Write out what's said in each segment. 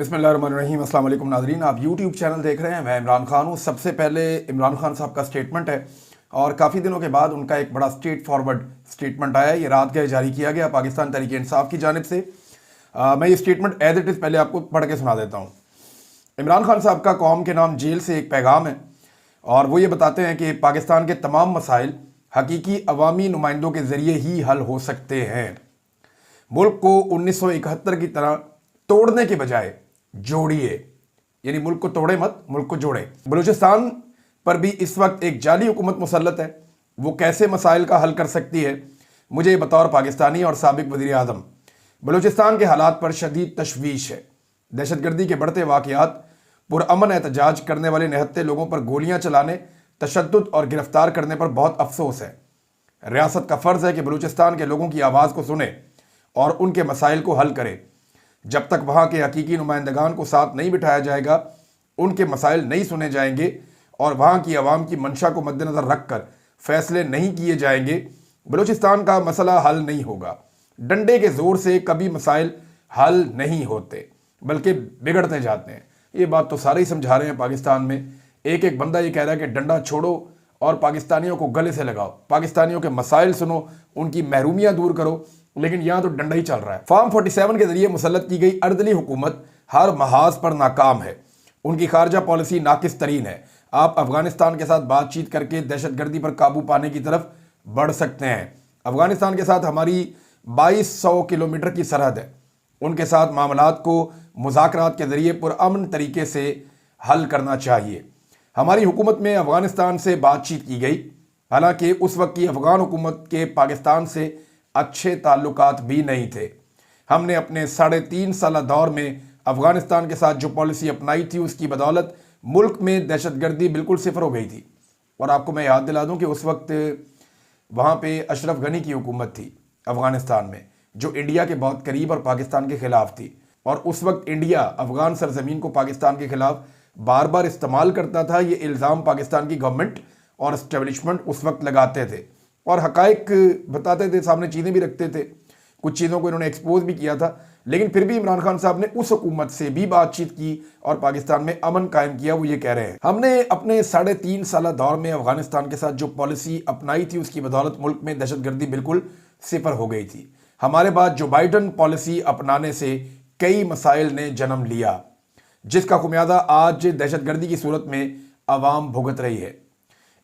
बिस्मिल्लाहिर्रहमानिर्रहीम। अस्सलाम वालेकुम नाज़रीन, आप यूट्यूब चैनल देख रहे हैं। मैं इमरान खान हूँ। सबसे पहले इमरान खान साहब का स्टेटमेंट है और काफ़ी दिनों के बाद उनका एक बड़ा स्ट्रेट फॉरवर्ड स्टेटमेंट आया। ये रात गए जारी किया गया पाकिस्तान तहरीक इंसाफ की जानिब से। मैं ये स्टेटमेंट एज इट इज़ पहले आपको पढ़ के सुना देता हूँ। इमरान खान साहब का कौम के नाम जेल से एक पैगाम है और वो ये बताते हैं कि पाकिस्तान के तमाम मसाइल हकीकी अवामी नुमाइंदों के ज़रिए ही हल हो सकते हैं। मुल्क को 1971 की तरह तोड़ने के बजाय जोड़िए, यानी मुल्क को तोड़े मत, मुल्क को जोड़े। बलूचिस्तान पर भी इस वक्त एक जाली हुकूमत मुसल्लत है। वो कैसे मसाइल का हल कर सकती है, मुझे बतौर पाकिस्तानी और साबिक वज़ीर आज़म बलूचिस्तान के हालात पर शदीद तशवीश है। दहशतगर्दी के बढ़ते वाक़यात, पुरअमन एहतजाज करने वाले निहत्थे लोगों पर गोलियां चलाने, तशद्दुद और गिरफ्तार करने पर बहुत अफसोस है। रियासत का फ़र्ज़ है कि बलूचिस्तान के लोगों की आवाज़ को सुने और उनके मसाइल को हल करे। जब तक वहाँ के हकीकी नुमाइंदगान को साथ नहीं बिठाया जाएगा, उनके मसाइल नहीं सुने जाएंगे और वहाँ की आवाम की मंशा को मद्देनज़र रख कर फैसले नहीं किए जाएंगे, बलूचिस्तान का मसला हल नहीं होगा। डंडे के ज़ोर से कभी मसाइल हल नहीं होते बल्कि बिगड़ते जाते हैं। ये बात तो सारे ही समझा रहे हैं। पाकिस्तान में एक एक बंदा ये कह रहा है कि डंडा छोड़ो और पाकिस्तानियों को गले से लगाओ, पाकिस्तानियों के मसाइल सुनो, उनकी महरूमियाँ दूर करो, लेकिन यहाँ तो डंडा ही चल रहा है। फार्म 47 के जरिए मुसल्लत की गई अर्दली हुकूमत हर महाज पर नाकाम है। उनकी खारजा पॉलिसी नाकिस तरीन है। आप अफगानिस्तान के साथ बातचीत करके दहशतगर्दी पर काबू पाने की तरफ बढ़ सकते हैं। अफगानिस्तान के साथ हमारी 2200 किलोमीटर की सरहद है। उनके साथ मामलात को मुज़ाकरात के जरिए पुरअमन तरीके से हल करना चाहिए। हमारी हुकूमत में अफगानिस्तान से बातचीत की गई, हालांकि उस वक्त की अफगान हुकूमत के पाकिस्तान से अच्छे ताल्लुकात भी नहीं थे। हमने अपने 3.5 साल दौर में अफगानिस्तान के साथ जो पॉलिसी अपनाई थी, उसकी बदौलत मुल्क में दहशतगर्दी बिल्कुल सिफर हो गई थी। और आपको मैं याद दिला दूं कि उस वक्त वहाँ पे अशरफ गनी की हुकूमत थी अफगानिस्तान में, जो इंडिया के बहुत करीब और पाकिस्तान के खिलाफ थी। और उस वक्त इंडिया अफगान सरजमीन को पाकिस्तान के खिलाफ बार बार इस्तेमाल करता था। ये इल्ज़ाम पाकिस्तान की गवर्नमेंट और इस्टेब्लिशमेंट उस वक्त लगाते थे और हकाइक बताते थे, सामने चीज़ें भी रखते थे। कुछ चीज़ों को इन्होंने एक्सपोज भी किया था, लेकिन फिर भी इमरान खान साहब ने उस हुकूमत से भी बातचीत की और पाकिस्तान में अमन कायम किया। वो ये कह रहे हैं, हमने अपने 3.5 साल दौर में अफगानिस्तान के साथ जो पॉलिसी अपनाई थी, उसकी बदौलत मुल्क में दहशतगर्दी बिल्कुल सिफर हो गई थी। हमारे बाद जो बाइडन पॉलिसी अपनाने से कई मसाइल ने जन्म लिया, जिसका खुमियाजा आज दहशतगर्दी की सूरत में आवाम भुगत रही है।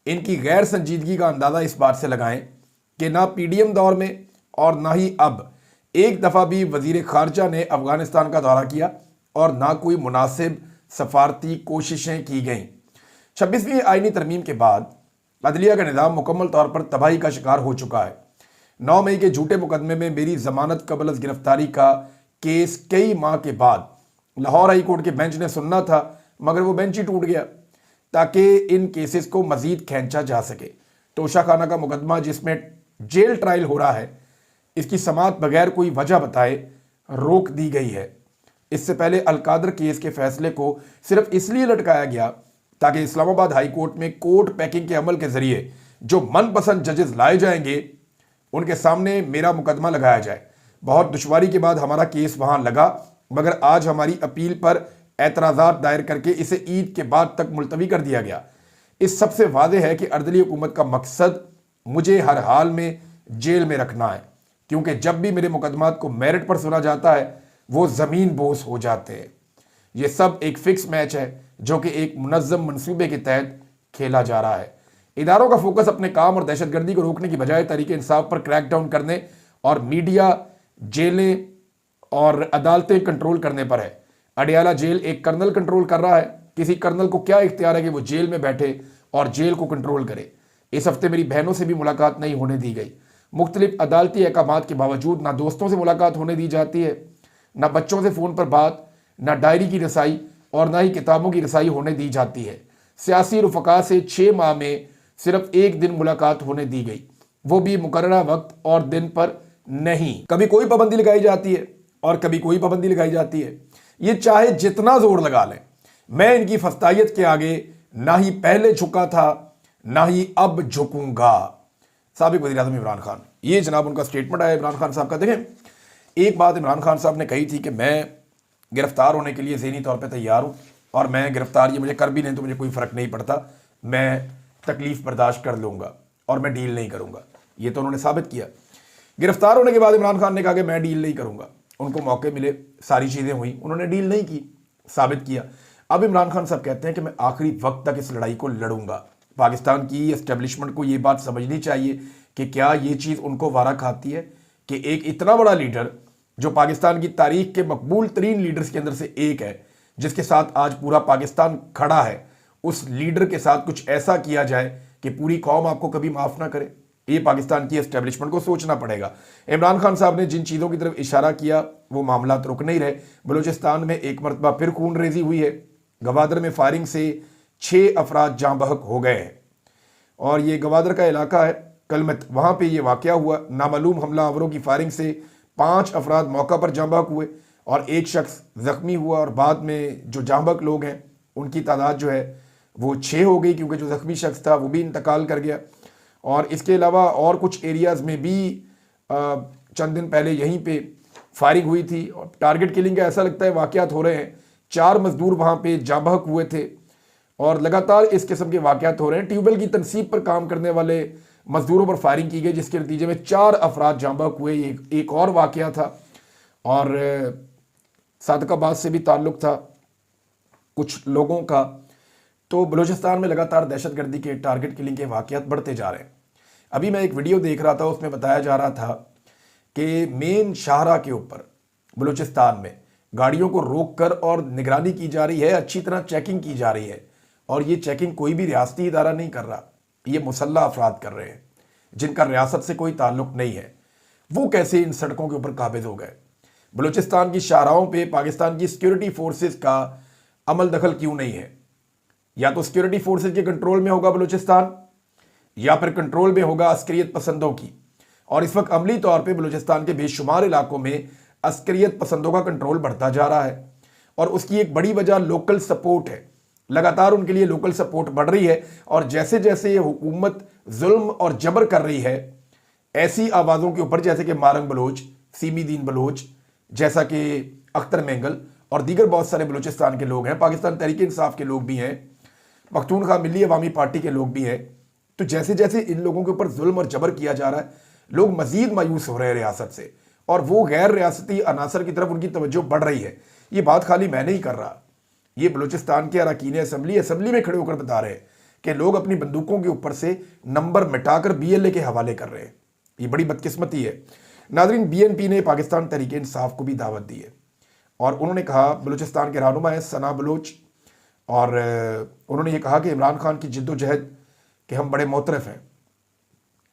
इनकी गैर संजीदगी का अंदाज़ा इस बात से लगाएं कि ना पीडीएम दौर में और ना ही अब एक दफ़ा भी वज़ीर ख़ारजा ने अफ़गानिस्तान का दौरा किया और ना कोई मुनासिब सफारती कोशिशें की गईं। 26वीं आईनी तरमीम के बाद अदलिया का निज़ाम मुकम्मल तौर पर तबाही का शिकार हो चुका है। 9 मई के झूठे मुकदमे में मेरी ज़मानत कबल अज़ गिरफ्तारी का केस कई माह के बाद लाहौर हाई कोर्ट के बेंच ने सुनना था, मगर वो बेंच ही टूट गया ताकि इन केसेस को मजीद खींचा जा सके। तोशाखाना का मुकदमा जिसमें जेल ट्रायल हो रहा है, इसकी समाअत बगैर कोई वजह बताए रोक दी गई है। इससे पहले अलकादर केस के फैसले को सिर्फ इसलिए लटकाया गया ताकि इस्लामाबाद हाई कोर्ट में कोर्ट पैकिंग के अमल के जरिए जो मनपसंद जजेस लाए जाएंगे, उनके सामने मेरा मुकदमा लगाया जाए। बहुत दुश्वारी के बाद हमारा केस वहां लगा, मगर आज हमारी अपील पर एतराज़ात दायर करके इसे ईद के बाद तक मुलतवी कर दिया गया। इस सबसे वाज़ेह है कि अर्दली हुकूमत का मकसद मुझे हर हाल में जेल में रखना है, क्योंकि जब भी मेरे मुकदमात को मेरिट पर सुना जाता है, वो ज़मीन बोस हो जाते हैं। ये सब एक फ़िक्स मैच है जो कि एक मुनज़्ज़म मनसूबे के तहत खेला जा रहा है। इदारों का फोकस अपने काम और दहशतगर्दी को रोकने की बजाय तहरीक इंसाफ पर क्रैकडाउन करने और मीडिया, जेलें और अदालतें कंट्रोल करने पर है। अडियाला जेल एक कर्नल कंट्रोल कर रहा है। किसी कर्नल को क्या इख्तियार है कि वो जेल में बैठे और जेल को कंट्रोल करे। इस हफ्ते मेरी बहनों से भी मुलाकात नहीं होने दी गई। मुख्तलिफ अदालती अहकामात के बावजूद ना दोस्तों से मुलाकात होने दी जाती है, ना बच्चों से फ़ोन पर बात, ना डायरी की रसाई और ना ही किताबों की रसाई होने दी जाती है। सियासी रुफ़का से 6 माह में सिर्फ 1 दिन मुलाकात होने दी गई, वो भी मुकर्ररा वक्त और दिन पर नहीं। कभी कोई पाबंदी लगाई जाती है और कभी कोई पाबंदी लगाई जाती है। ये चाहे जितना जोर लगा लें, मैं इनकी फस्तायत के आगे ना ही पहले झुका था ना ही अब झुकूंगा। साबिक वज़ीर आज़म इमरान खान, ये जनाब उनका स्टेटमेंट आया इमरान खान साहब का। देखें, एक बात इमरान खान साहब ने कही थी कि मैं गिरफ्तार होने के लिए ज़हनी तौर पे तैयार हूँ, और मैं गिरफ्तार ये मुझे कर भी लें तो मुझे कोई फ़र्क नहीं पड़ता, मैं तकलीफ़ बर्दाश्त कर लूँगा और मैं डील नहीं करूँगा। ये तो उन्होंने साबित किया। गिरफ्तार होने के बाद इमरान खान ने कहा कि मैं डील नहीं करूँगा। उनको मौके मिले, सारी चीज़ें हुई, उन्होंने डील नहीं की, साबित किया। अब इमरान खान साहब कहते हैं कि मैं आखिरी वक्त तक इस लड़ाई को लड़ूंगा। पाकिस्तान की एस्टेब्लिशमेंट को ये बात समझनी चाहिए कि क्या ये चीज़ उनको वारा खाती है कि एक इतना बड़ा लीडर जो पाकिस्तान की तारीख के मकबूल तरीन लीडर्स के अंदर से एक है, जिसके साथ आज पूरा पाकिस्तान खड़ा है, उस लीडर के साथ कुछ ऐसा किया जाए कि पूरी कौम आपको कभी माफ़ ना करे। ये पाकिस्तान की एस्टेब्लिशमेंट को सोचना पड़ेगा। इमरान खान साहब ने जिन चीज़ों की तरफ इशारा किया वो मामला रुक नहीं रहे। बलूचिस्तान में एक मरतबा फिर खून रेजी हुई है। गवादर में फायरिंग से 6 अफराद जाँ बहक हो गए हैं, और ये गवादर का इलाका है, कलमत, वहाँ पे ये वाक़या हुआ। नामालूम हमलावरों की फायरिंग से 5 अफराद मौका पर जाँ बहक हुए और एक शख्स ज़ख्मी हुआ, और बाद में जो जाँ बहक लोग हैं उनकी तादाद जो है वो 6 हो गई, क्योंकि जो ज़ख्मी शख्स था वो भी इंतकाल कर गया। और इसके अलावा और कुछ एरियाज़ में भी चंद दिन पहले यहीं पे फायरिंग हुई थी, और टारगेट किलिंग का ऐसा लगता है वाक़यात हो रहे हैं। 4 मजदूर वहाँ पे जाँ बहक हुए थे, और लगातार इस किस्म के वाक़यात हो रहे हैं। ट्यूबवेल की तनसीब पर काम करने वाले मजदूरों पर फायरिंग की गई, जिसके नतीजे में 4 अफराद जाँ बहक हुए। एक और वाक़या था, और सादकाबाद से भी ताल्लुक़ था कुछ लोगों का। तो बलूचिस्तान में लगातार दहशतगर्दी के टारगेट किलिंग के वाक़यात बढ़ते जा रहे हैं। अभी मैं एक वीडियो देख रहा था, उसमें बताया जा रहा था कि मेन शाहरा के ऊपर बलूचिस्तान में गाड़ियों को रोककर और निगरानी की जा रही है, अच्छी तरह चेकिंग की जा रही है, और ये चेकिंग कोई भी रियासती इदारा नहीं कर रहा, ये मुसल्लह अफराद कर रहे हैं जिनका रियासत से कोई ताल्लुक नहीं है। वो कैसे इन सड़कों के ऊपर काबिज हो गए? बलूचिस्तान की शाहराहों पे पाकिस्तान की सिक्योरिटी फोर्सेस का अमल दखल क्यों नहीं है? या तो सिक्योरिटी फोर्सेस के कंट्रोल में होगा बलूचिस्तान, या फिर कंट्रोल में होगा अस्करियत पसंदों की। और इस वक्त अमली तौर पे बलूचिस्तान के बेशुमार इलाकों में अस्करियत पसंदों का कंट्रोल बढ़ता जा रहा है, और उसकी एक बड़ी वजह लोकल सपोर्ट है। लगातार उनके लिए लोकल सपोर्ट बढ़ रही है, और जैसे जैसे ये हुकूमत जुल्म और जबर कर रही है, ऐसी आवाज़ों के ऊपर, जैसे कि मारंग बलोच, सीमीदीन बलोच, जैसा कि अख्तर मेंगल और दीगर बहुत सारे बलूचिस्तान के लोग हैं, पाकिस्तान तहरीक इंसाफ के लोग भी हैं, पख्तूनख्वा मिली अवामी पार्टी के लोग भी हैं। तो जैसे जैसे इन लोगों के ऊपर जुल्म और जबर किया जा रहा है, लोग मजीद मायूस हो रहे हैं रियासत से, और वो गैर रियासती अनासर की तरफ उनकी तवज्जो बढ़ रही है। ये बात खाली मैं नहीं कर रहा, ये बलूचिस्तान के अरकान असम्बली में खड़े होकर बता रहे हैं कि लोग अपनी बंदूकों के ऊपर से नंबर मिटाकर BLA के हवाले कर रहे हैं। ये बड़ी बदकिस्मती है। नाज़रीन, BNP ने पाकिस्तान तहरीक इंसाफ को भी दावत दी है, और उन्होंने कहा, बलूचिस्तान के रहनुमा है सना बलोच, और उन्होंने ये कहा कि इमरान खान की जिद्दोजहद कि हम बड़े मोतरफ हैं।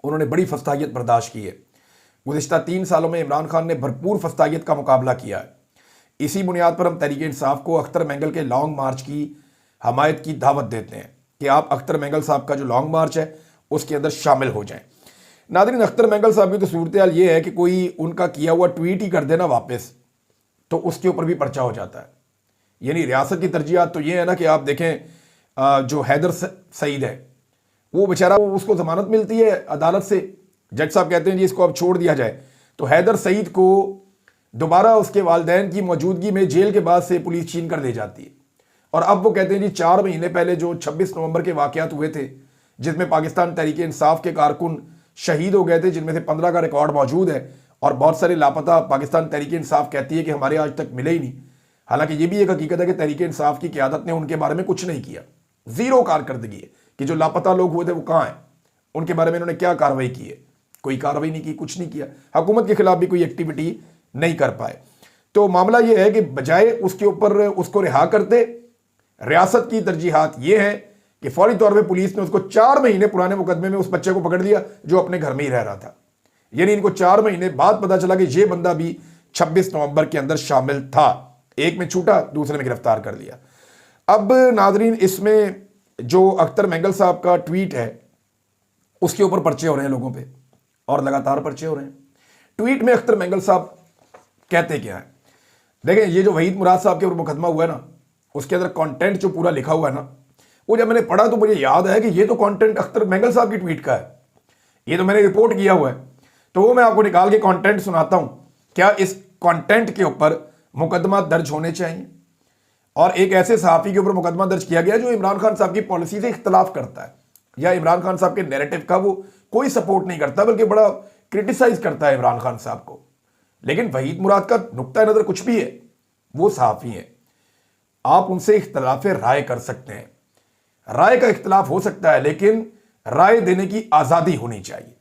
उन्होंने बड़ी फस्तायत बर्दाश्त की है। गुज़िश्ता 3 सालों में इमरान खान ने भरपूर फस्तायत का मुकाबला किया है। इसी बुनियाद पर हम तहरीक इंसाफ को अख्तर मेंगल के लॉन्ग मार्च की हमायत की दावत देते हैं कि आप अख्तर मेंगल साहब का जो लॉन्ग मार्च है उसके अंदर शामिल हो जाएं। नाज़रीन, अख्तर मेंगल साहब की तो सूरत हाल ये है कि कोई उनका किया हुआ ट्वीट ही कर देना वापस, तो उसके ऊपर भी पर्चा हो जाता है। यानी रियासत की तरजीहात तो ये है ना कि आप देखें, जो हैदर सईद है वो बेचारा, उसको जमानत मिलती है अदालत से, जज साहब कहते हैं जी इसको अब छोड़ दिया जाए, तो हैदर सईद को दोबारा उसके वालिदैन की मौजूदगी में जेल के बाद से पुलिस छीन कर ले जाती है। और अब वो कहते हैं जी 4 महीने पहले जो 26 नवंबर के वाक़यात हुए थे, जिसमें पाकिस्तान तहरीक इंसाफ के कारकुन शहीद हो गए थे, जिनमें से 15 का रिकॉर्ड मौजूद है, और बहुत सारे लापता पाकिस्तान तहरीक इंसाफ कहती है कि हमारे आज तक मिले ही नहीं। हालांकि ये भी एक हकीकत है कि तहरीक इंसाफ की क़यादत ने उनके बारे में कुछ नहीं किया, ज़ीरो कारकर्दगी है कि जो लापता लोग हुए थे वो कहाँ हैं, उनके बारे में उन्होंने क्या कार्रवाई की है? कोई कार्रवाई नहीं की, कुछ नहीं किया। हुकूमत के खिलाफ भी कोई एक्टिविटी नहीं कर पाए। तो मामला ये है कि बजाय उसके ऊपर उसको रिहा करते, रियासत की तरजीहात ये है कि फौरी तौर पे पुलिस ने उसको 4 महीने पुराने मुकदमे में उस बच्चे को पकड़ लिया जो अपने घर में ही रह रहा था। यानी इनको 4 महीने बाद पता चला कि ये बंदा भी 26 नवंबर के अंदर शामिल था। एक में छूटा, दूसरे में गिरफ्तार कर लिया। अब नाजरीन, इसमें जो अख्तर मेंगल साहब का ट्वीट है उसके ऊपर पर्चे हो रहे हैं लोगों पे, और लगातार पर्चे हो रहे हैं। ट्वीट में अख्तर मेंगल साहब कहते क्या है? देखें, ये जो वहीद मुराद साहब के ऊपर मुकदमा हुआ है ना, उसके अंदर कंटेंट जो पूरा लिखा हुआ है ना, वो जब मैंने पढ़ा तो मुझे याद है कि ये तो कंटेंट अख्तर मेंगल साहब की ट्वीट का है, ये तो मैंने रिपोर्ट किया हुआ है। तो वो मैं आपको निकाल के कंटेंट सुनाता हूं। क्या इस कंटेंट के ऊपर मुकदमा दर्ज होने चाहिए। और एक ऐसे सहाफ़ी के ऊपर मुकदमा दर्ज किया गया जो इमरान खान साहब की पॉलिसी से इख्तलाफ करता है या इमरान खान साहब के नैरेटिव का वो कोई सपोर्ट नहीं करता, बल्कि बड़ा क्रिटिसाइज करता है इमरान खान साहब को। लेकिन वहीद मुराद का नुक्ता नज़र कुछ भी है, वो सहाफ़ी हैं, आप उनसे इख्तलाफ राय कर सकते हैं। राय का इख्तलाफ हो सकता है, लेकिन राय देने की आज़ादी होनी चाहिए।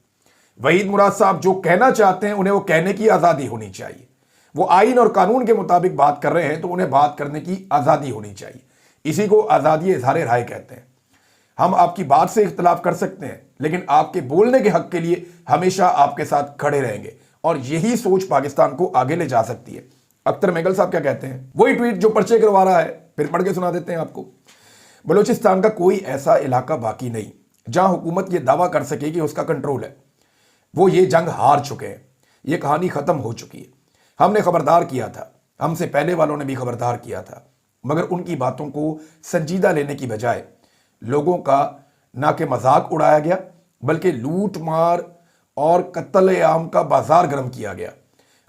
वहीद मुराद साहब जो कहना चाहते हैं उन्हें वो कहने की आज़ादी होनी चाहिए। वो आइन और कानून के मुताबिक बात कर रहे हैं तो उन्हें बात करने की आज़ादी होनी चाहिए। इसी को आज़ादी इज़हार राय कहते हैं। हम आपकी बात से इख्तलाफ कर सकते हैं, लेकिन आपके बोलने के हक के लिए हमेशा आपके साथ खड़े रहेंगे, और यही सोच पाकिस्तान को आगे ले जा सकती है। अख्तर मेंगल साहब क्या कहते हैं, वही ट्वीट जो पर्चे करवा रहा है, फिर पढ़ के सुना देते हैं आपको। बलूचिस्तान का कोई ऐसा इलाका बाकी नहीं जहां हुकूमत यह दावा कर सके कि उसका कंट्रोल है। वो ये जंग हार चुके हैं, ये कहानी खत्म हो चुकी है। हमने खबरदार किया था, हमसे पहले वालों ने भी खबरदार किया था, मगर उनकी बातों को संजीदा लेने की बजाय लोगों का ना कि मजाक उड़ाया गया, बल्कि लूट मार और कत्ल आम का बाजार गर्म किया गया।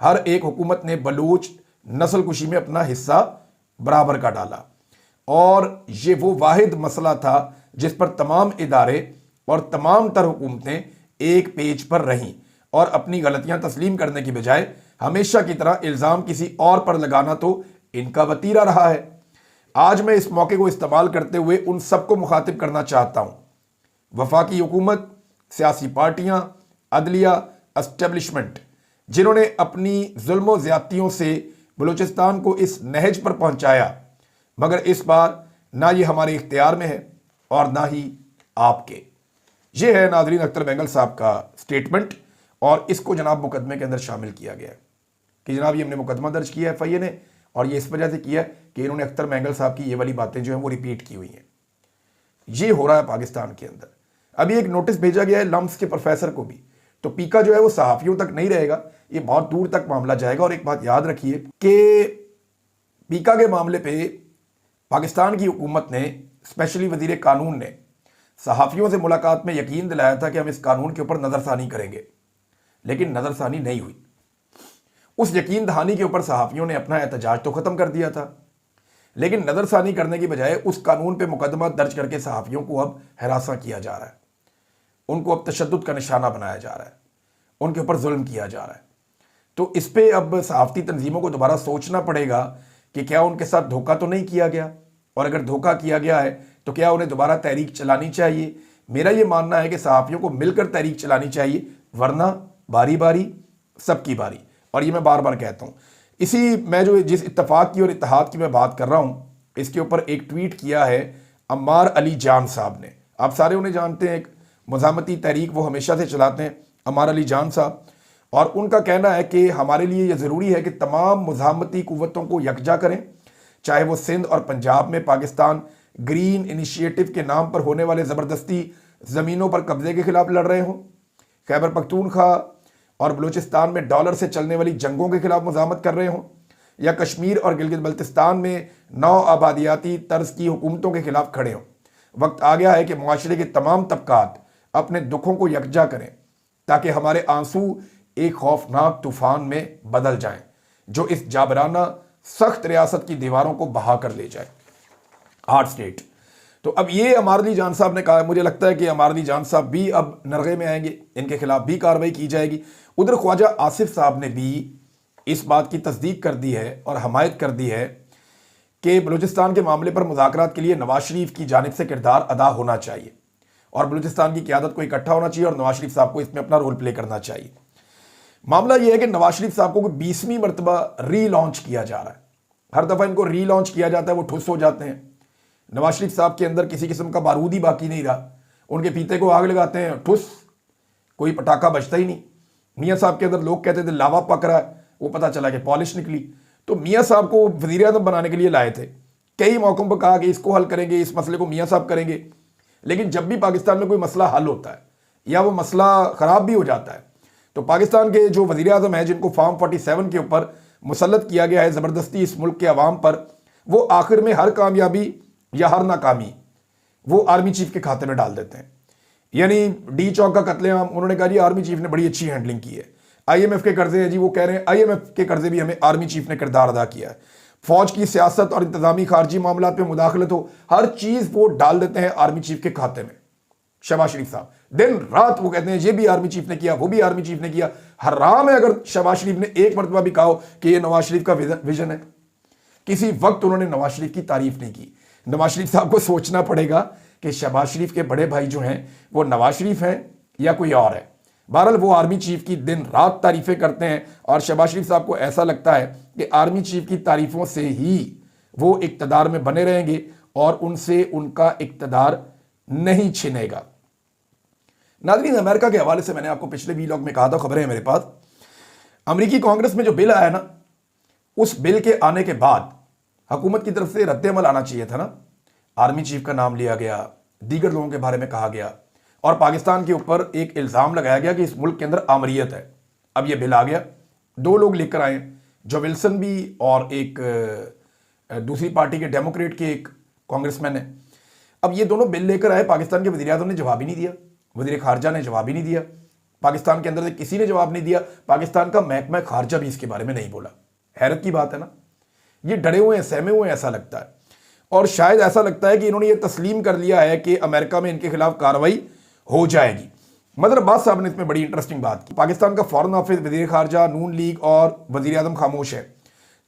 हर एक हुकूमत ने बलूच नस्ल कुशी में अपना हिस्सा बराबर का डाला, और ये वो वाहिद मसला था जिस पर तमाम इदारे और तमाम तर हुकूमतें एक पेज पर रहीं, और अपनी गलतियां तस्लीम करने की बजाय हमेशा की तरह इल्ज़ाम किसी और पर लगाना तो इनका वतीरा रहा है। आज मैं इस मौके को इस्तेमाल करते हुए उन सबको मुखातिब करना चाहता हूँ, वफाकी हुकूमत, सियासी पार्टियाँ, अदलिया, एस्टेब्लिशमेंट, जिन्होंने अपनी जुल्म ज़्यादतियों से बलूचिस्तान को इस नहज पर पहुँचाया, मगर इस बार ना ये हमारे इख्तियार में है और ना ही आपके। ये है नाज़रीन अख्तर मेंगल साहब का स्टेटमेंट, और इसको जनाब मुकदमे के अंदर शामिल किया गया है कि जनाब ये हमने मुकदमा दर्ज किया है FIA ने, और ये इस वजह से किया है कि इन्होंने अख्तर मेंगल साहब की ये वाली बातें जो हैं वो रिपीट की हुई हैं। ये हो रहा है पाकिस्तान के अंदर। अभी एक नोटिस भेजा गया है लम्स के प्रोफेसर को भी, तो पीका जो है वो सहाफ़ियों तक नहीं रहेगा, ये बहुत दूर तक मामला जाएगा। और एक बात याद रखिए कि पीका के मामले पे पाकिस्तान की हुकूमत ने, स्पेशली वज़ीर कानून ने, सहाफ़ियों से मुलाकात में यकीन दिलाया था कि हम इस कानून के ऊपर नज़रसानी करेंगे, लेकिन नज़रसानी नहीं हुई। उस यकीन दहानी के ऊपर सहाफ़ियों ने अपना एहतजाज तो ख़त्म कर दिया था, लेकिन नज़रसानी करने की बजाय उस कानून पे मुकदमा दर्ज करके सहाफ़ियों को अब हरासा किया जा रहा है, उनको अब तशद्दुद का निशाना बनाया जा रहा है, उनके ऊपर जुल्म किया जा रहा है। तो इस पर अब सहाफ़ती तंजीमों को दोबारा सोचना पड़ेगा कि क्या उनके साथ धोखा तो नहीं किया गया, और अगर धोखा किया गया है तो क्या उन्हें दोबारा तहरीक चलानी चाहिए। मेरा ये मानना है कि सहाफ़ियों को मिलकर तहरीक चलानी चाहिए, वरना बारी बारी सबकी बारी। और ये मैं बार बार कहता हूँ, इसी मैं जो जिस इत्तफाक की और इत्तेहाद की मैं बात कर रहा हूँ, इसके ऊपर एक ट्वीट किया है अम्मार अली जान साहब ने। आप सारे उन्हें जानते हैं, एक मुज़ाहमती तहरीक वो हमेशा से चलाते हैं, अम्मार अली जान साहब। और उनका कहना है कि हमारे लिए ये ज़रूरी है कि तमाम मुज़ाहमती क़ुव्वतों को यकजा करें, चाहे वो सिंध और पंजाब में पाकिस्तान ग्रीन इनिशिएटिव के नाम पर होने वाले ज़बरदस्ती ज़मीनों पर कब्ज़े के खिलाफ लड़ रहे हों, खैबर पख्तूनख्वा और बलूचिस्तान में डॉलर से चलने वाली जंगों के खिलाफ मुज़ाहमत कर रहे हों, या कश्मीर और गिलगित बल्तिस्तान में नौ आबादियाती तर्ज की हुकूमतों के खिलाफ खड़े हों। वक्त आ गया है कि मुआशरे के तमाम तबकात अपने दुखों को यकजा करें, ताकि हमारे आंसू एक खौफनाक तूफान में बदल जाएं, जो इस जाबराना सख्त रियासत की दीवारों को बहा कर ले जाए। Hard state. तो अब ये अम्मार अली जान साहब ने कहा, मुझे लगता है कि अम्मार अली जान साहब भी अब नरगे में आएंगे, इनके खिलाफ भी कार्रवाई की जाएगी। उधर ख्वाजा आसिफ साहब ने भी इस बात की तस्दीक कर दी है और हमायत कर दी है कि बलूचिस्तान के मामले पर मुज़ाकरात के लिए नवाज शरीफ की जानिब से किरदार अदा होना चाहिए, और बलूचिस्तान की क़यादत को इकट्ठा होना चाहिए, और नवाज शरीफ साहब को इसमें अपना रोल प्ले करना चाहिए। मामला यह है कि नवाज शरीफ साहब को 20वीं मरतबा रीलॉन्च किया जा रहा है। हर दफ़ा इनको रीलॉन्च किया जाता है वो ठुस हो जाते हैं। नवाज शरीफ साहब के अंदर किसी किस्म का बारूद ही बाकी नहीं रहा, उनके पीते को आग लगाते हैं, ठुस, कोई पटाखा बचता ही नहीं। मियाँ साहब के अंदर लोग कहते थे लावा पक रहा है, वो पता चला कि पॉलिश निकली। तो मियाँ साहब को वज़ीर आज़म बनाने के लिए लाए थे, कई मौक़ों पर कहा कि इसको हल करेंगे, इस मसले को मियाँ साहब करेंगे, लेकिन जब भी पाकिस्तान में कोई मसला हल होता है या वो मसला ख़राब भी हो जाता है, तो पाकिस्तान के जो वज़ीर आज़म हैं, जिनको फार्म 47 के ऊपर मुसल्लत किया गया है ज़बरदस्ती इस मुल्क के अवाम पर, वो आखिर में हर कामयाबी या हर नाकामी वो आर्मी चीफ के खाते में डाल देते हैं। यानी डी चौक का कत्लेआम, उन्होंने कहा जी आर्मी चीफ ने बड़ी अच्छी हैंडलिंग की है। आईएमएफ के कर्जे हैं जी, वो कह रहे हैं आईएमएफ के कर्जे भी हमें आर्मी चीफ ने किरदार अदा किया है। फौज की सियासत और इंतजामी खारजी मामला पे मुदाखलत हो, हर चीज वो डाल देते हैं आर्मी चीफ के खाते में। शहबाज शरीफ साहब दिन रात वो कहते हैं ये भी आर्मी चीफ ने किया, वो भी आर्मी चीफ ने किया। हराम है अगर शहबाज शरीफ ने एक मरतबा भी कहा कि ये नवाज शरीफ का विजन है। किसी वक्त उन्होंने नवाज शरीफ की तारीफ नहीं की। नवाज शरीफ साहब को सोचना पड़ेगा कि शहबाज शरीफ के बड़े भाई जो हैं वो नवाज शरीफ हैं या कोई और है। बहरहाल वो आर्मी चीफ की दिन रात तारीफें करते हैं और शहबाज शरीफ साहब को ऐसा लगता है कि आर्मी चीफ की तारीफों से ही वो इक्तदार में बने रहेंगे और उनसे उनका इक्तदार नहीं छिनेगा। नाज़रीन, अमेरिका के हवाले से मैंने आपको पिछले वीलॉग में कहा था, खबर है मेरे पास, अमेरिकी कांग्रेस में जो बिल आया ना, उस बिल के आने के बाद हुकूमत की तरफ से रद्द-ए-अमल आना चाहिए था ना। आर्मी चीफ का नाम लिया गया, दीगर लोगों के बारे में कहा गया और पाकिस्तान के ऊपर एक इल्ज़ाम लगाया गया कि इस मुल्क के अंदर आमरीयत है। अब यह बिल आ गया, दो लोग लेकर आए, जो विल्सन भी और एक दूसरी पार्टी के डेमोक्रेट के एक कांग्रेसमैन है। अब ये दोनों बिल लेकर आए, पाकिस्तान के वज़ीर-ए-आज़म ने जवाब ही नहीं दिया, वज़ीर खारजा ने जवाब ही नहीं दिया, पाकिस्तान के अंदर से किसी ने जवाब नहीं दिया, पाकिस्तान का महकमा खारजा भी इसके बारे में नहीं बोला। हैरत की बात है ना, ये डरे हुए हैं, सहमे हुए हैं ऐसा लगता है। और शायद ऐसा लगता है कि इन्होंने ये तस्लीम कर लिया है कि अमेरिका में इनके खिलाफ कार्रवाई हो जाएगी। मदर अब्बास साहब ने इसमें बड़ी इंटरेस्टिंग बात की। पाकिस्तान का फॉरेन ऑफिस, वज़ीर खारजा, नून लीग और वज़ीर-ए-आज़म खामोश है,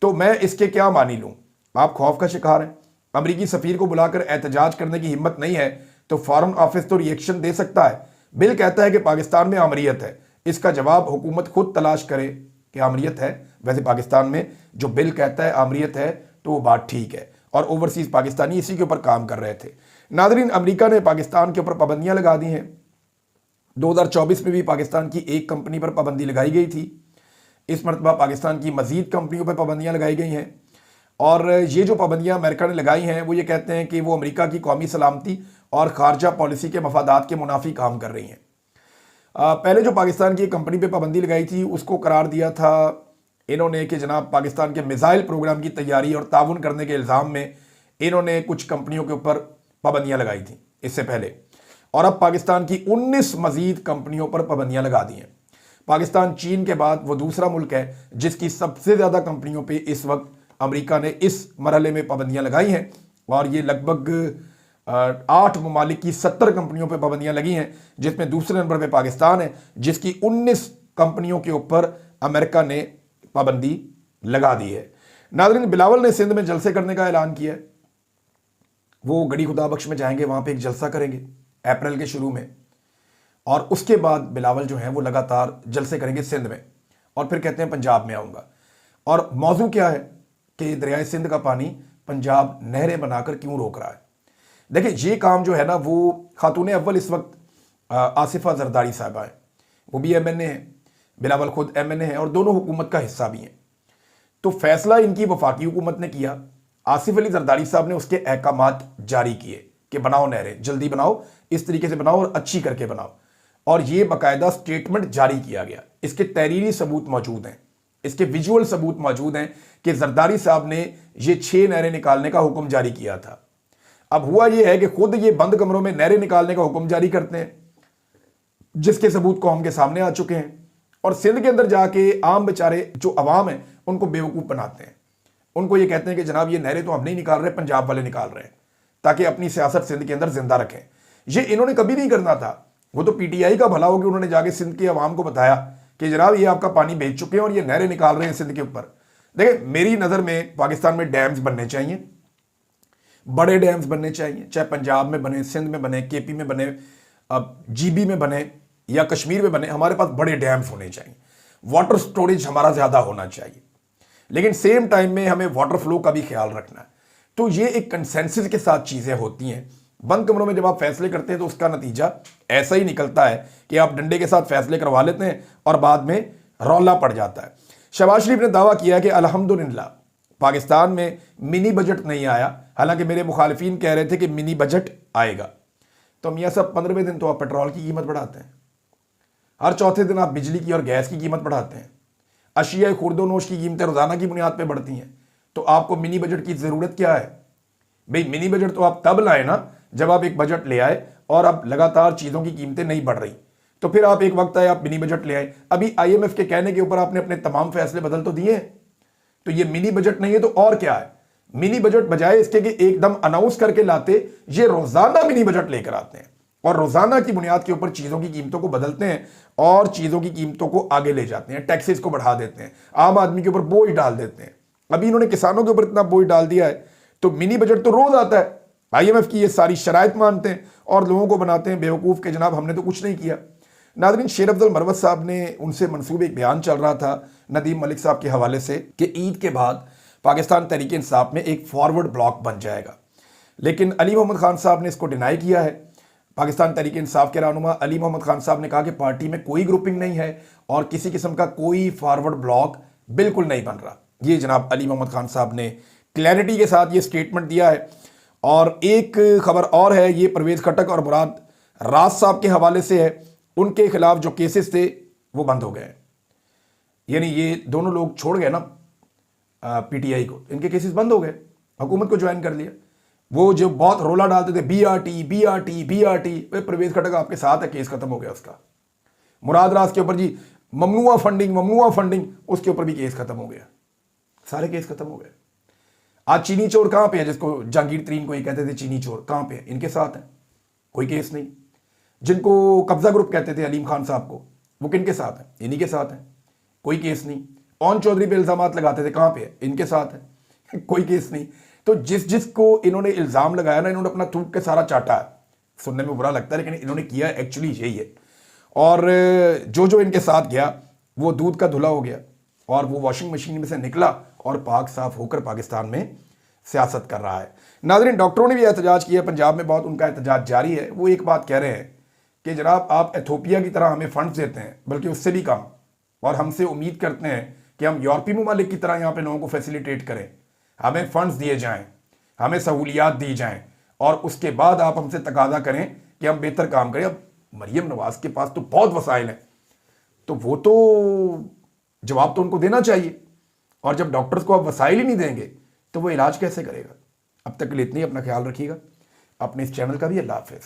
तो मैं इसके क्या मानी लूँ? आप खौफ का शिकार हैं। अमरीकी सफ़ीर को बुलाकर एहतजाज करने की हिम्मत नहीं है तो फॉरेन ऑफिस तो रिएक्शन दे सकता है। बिल कहता है कि पाकिस्तान में आमरीयत है, इसका जवाब हुकूमत खुद तलाश करे कि आमरीयत है। वैसे पाकिस्तान में जो बिल कहता है आमरीयत है तो वो बात ठीक है और ओवरसीज़ पाकिस्तानी इसी के ऊपर काम कर रहे थे। नाज़रीन, अमेरिका ने पाकिस्तान के ऊपर पाबंदियाँ लगा दी हैं। 2024 में भी पाकिस्तान की एक कंपनी पर पाबंदी लगाई गई थी। इस मरतबा पाकिस्तान की मज़ीद कंपनियों पर पाबंदियाँ लगाई गई हैं और ये जो पाबंदियाँ अमेरिका ने लगाई हैं वो ये कहते हैं कि वो अमेरिका की कौमी सलामती और खारजा पॉलिसी के मफादात के मुनाफी काम कर रही हैं। पहले जो पाकिस्तान की एक कंपनी पे पाबंदी लगाई थी उसको करार दिया था इन्होंने कि जनाब पाकिस्तान के मिसाइल प्रोग्राम की तैयारी और ताउन करने के इल्ज़ाम में इन्होंने कुछ कंपनियों के ऊपर पाबंदियाँ लगाई थी इससे पहले, और अब पाकिस्तान की 19 मज़ीद कंपनियों पर पाबंदियाँ लगा दी हैं। पाकिस्तान चीन के बाद वो दूसरा मुल्क है जिसकी सबसे ज़्यादा कंपनियों पर इस वक्त अमेरिका ने इस मरहले में पाबंदियाँ लगाई हैं और ये लगभग 8 ममालिक की 70 कंपनियों पर पाबंदियाँ लगी हैं, जिसमें दूसरे नंबर पे पाकिस्तान है जिसकी 19 कंपनियों के ऊपर अमेरिका ने पाबंदी लगा दी है। नाज़रीन, बिलावल ने सिंध में जलसे करने का ऐलान किया है। वो गड़ी खुदा बख्श में जाएंगे, वहाँ पे एक जलसा करेंगे अप्रैल के शुरू में और उसके बाद बिलावल जो हैं वो लगातार जलसे करेंगे सिंध में और फिर कहते हैं पंजाब में आऊँगा। और मौजू क्या है कि दरियाए सिंध का पानी पंजाब नहरें बनाकर क्यों रोक रहा है। देखिए, ये काम जो है ना वो खातून अव्वल इस वक्त आसिफा जरदारी साहबा है, वो भी एमएनए है, बिलावल खुद एमएनए है और दोनों हुकूमत का हिस्सा भी हैं। तो फैसला इनकी वफाकी हुकूमत ने किया, आसिफ अली जरदारी साहब ने उसके अहकामात जारी किए कि बनाओ नहरें, जल्दी बनाओ, इस तरीके से बनाओ और अच्छी करके बनाओ। और ये बाकायदा स्टेटमेंट जारी किया गया, इसके तहरीरी सबूत मौजूद हैं, इसके विजुअल सबूत मौजूद हैं कि जरदारी साहब ने ये 6 नहरें निकालने का हुक्म जारी किया था। अब हुआ यह है कि खुद ये बंद कमरों में नहरें निकालने का हुक्म जारी करते हैं, जिसके सबूत कौम के सामने आ चुके हैं, और सिंध के अंदर जाके आम बेचारे जो अवाम है उनको बेवकूफ़ बनाते हैं। उनको ये कहते हैं कि जनाब ये नहरें तो हम नहीं निकाल रहे, पंजाब वाले निकाल रहे हैं ताकि अपनी सियासत सिंध के अंदर जिंदा रखें। ये इन्होंने कभी नहीं करना था। वो तो पीटीआई का भला हो कि उन्होंने जाके सिंध के अवाम को बताया कि जनाब ये आपका पानी बेच चुके हैं और ये नहरें निकाल रहे हैं सिंध के ऊपर। देखिए, मेरी नज़र में पाकिस्तान में डैम्स बनने चाहिए, बड़े डैम्स बनने चाहिए, चाहे पंजाब में बने, सिंध में बने, केपी में बने, जीबी में बने या कश्मीर में बने। हमारे पास बड़े डैम्स होने चाहिए, वाटर स्टोरेज हमारा ज़्यादा होना चाहिए, लेकिन सेम टाइम में हमें वाटर फ्लो का भी ख्याल रखना है। तो ये एक कंसेंसस के साथ चीज़ें होती हैं। बंद कमरों में जब आप फैसले करते हैं तो उसका नतीजा ऐसा ही निकलता है कि आप डंडे के साथ फैसले करवा लेते हैं और बाद में रौला पड़ जाता है। शहबाज शरीफ ने दावा किया कि अल्हम्दुलिल्लाह पाकिस्तान में मिनी बजट नहीं आया, हालांकि मेरे मुखालिफिन कह रहे थे कि मिनी बजट आएगा। तो मियाँ साहब, 15वें दिन तो आप पेट्रोल की कीमत बढ़ाते हैं, हर चौथे दिन आप बिजली की और गैस की कीमत बढ़ाते हैं, अशिया खुर्दोनोश की कीमतें रोज़ाना की बुनियाद पर बढ़ती हैं, तो आपको मिनी बजट की ज़रूरत क्या है? भाई, मिनी बजट तो आप तब लाए ना जब आप एक बजट ले आए और अब लगातार चीज़ों की कीमतें नहीं बढ़ रही। तो फिर आप एक वक्त आए आप मिनी बजट ले आए। अभी आईएमएफ के कहने के ऊपर आपने अपने तमाम फैसले बदल तो दिए हैं। तो ये मिनी बजट नहीं है तो और क्या है? मिनी बजट बजाय इसके कि एकदम अनाउंस करके लाते, ये रोजाना मिनी बजट लेकर आते हैं और रोजाना की बुनियाद के ऊपर चीजों की कीमतों को बदलते हैं और चीजों की कीमतों को आगे ले जाते हैं, टैक्सेस को बढ़ा देते हैं, आम आदमी के ऊपर बोझ डाल देते हैं। अभी इन्होंने किसानों के ऊपर इतना बोझ डाल दिया है, तो मिनी बजट तो रोज आता है। आईएमएफ की ये सारी शराइत मानते हैं और लोगों को बनाते हैं बेवकूफ के जनाब हमने तो कुछ नहीं किया। नाज़रीन, शेर अफजल मरवत साहब ने उनसे मंसूब एक बयान चल रहा था नदीम मलिक साहब के हवाले से कि ईद के बाद पाकिस्तान तहरीक इंसाफ में एक फॉरवर्ड ब्लॉक बन जाएगा, लेकिन अली मोहम्मद खान साहब ने इसको डिनाई किया है। पाकिस्तान तहरीक इंसाफ के रहनुमा अली मोहम्मद खान साहब ने कहा कि पार्टी में कोई ग्रुपिंग नहीं है और किसी किस्म का कोई फॉरवर्ड ब्लॉक बिल्कुल नहीं बन रहा। ये जनाब अली मोहम्मद खान साहब ने क्लैरिटी के साथ ये स्टेटमेंट दिया है। और एक खबर और है, ये परवेज खटक और मुराद राज साहब के हवाले से है। उनके खिलाफ जो केसेस थे वो बंद हो गए, यानी ये दोनों लोग छोड़ गए ना पीटीआई को, इनके केसेस बंद हो गए, हुकूमत को ज्वाइन कर लिया। वो जो बहुत रोला डालते थे बीआरटी बीआरटी बीआरटी, परवेज खटक आपके साथ है, केस खत्म हो गया उसका। मुराद राज के ऊपर जी ममनुआ फंडिंग, उसके ऊपर भी केस खत्म हो गया, सारे केस खत्म हो गए। आज चीनी चोर कहां पे है, जिसको जहांगीर तरीन को ही कहते थे चीनी चोर, कहां पे है? इनके साथ है, कोई केस नहीं। जिनको कब्जा ग्रुप कहते थे अलीम खान साहब को, वो किनके साथ है? इन्हीं के साथ है, कोई केस नहीं। ओन चौधरी पे इल्जाम लगाते थे, कहां पे है? इनके साथ है, कोई केस नहीं। तो जिसको इन्होंने इल्जाम लगाया ना, इन्होंने अपना थूक के सारा चाटा है। सुनने में बुरा लगता है लेकिन इन्होंने किया एक्चुअली यही है। और जो इनके साथ गया वो दूध का धुला हो गया और वो वॉशिंग मशीन में से निकला और पाक साफ होकर पाकिस्तान में सियासत कर रहा है। नाज़रीन, डॉक्टरों ने भी एहतजाज किया, पंजाब में बहुत उनका एहतजाज जारी है। वो एक बात कह रहे हैं कि जनाब आप एथोपिया की तरह हमें फंड्स देते हैं, बल्कि उससे भी कम, और हमसे उम्मीद करते हैं कि हम यूरोपीय ममालिक की तरह यहाँ पे लोगों को फैसिलिटेट करें, हमें फंड्स दिए जाएं, हमें सहूलियात दी जाएं और उसके बाद आप हमसे तकाजा करें कि हम बेहतर काम करें। अब मरियम नवाज के पास तो बहुत वसाइल हैं, तो वो तो जवाब तो उनको देना चाहिए, और जब डॉक्टर्स को आप वसाइल ही नहीं देंगे तो वो इलाज कैसे करेगा? अब तक के लिए इतनी, अपना ख्याल रखिएगा, अपने इस चैनल का भी। अल्लाह हाफिज़।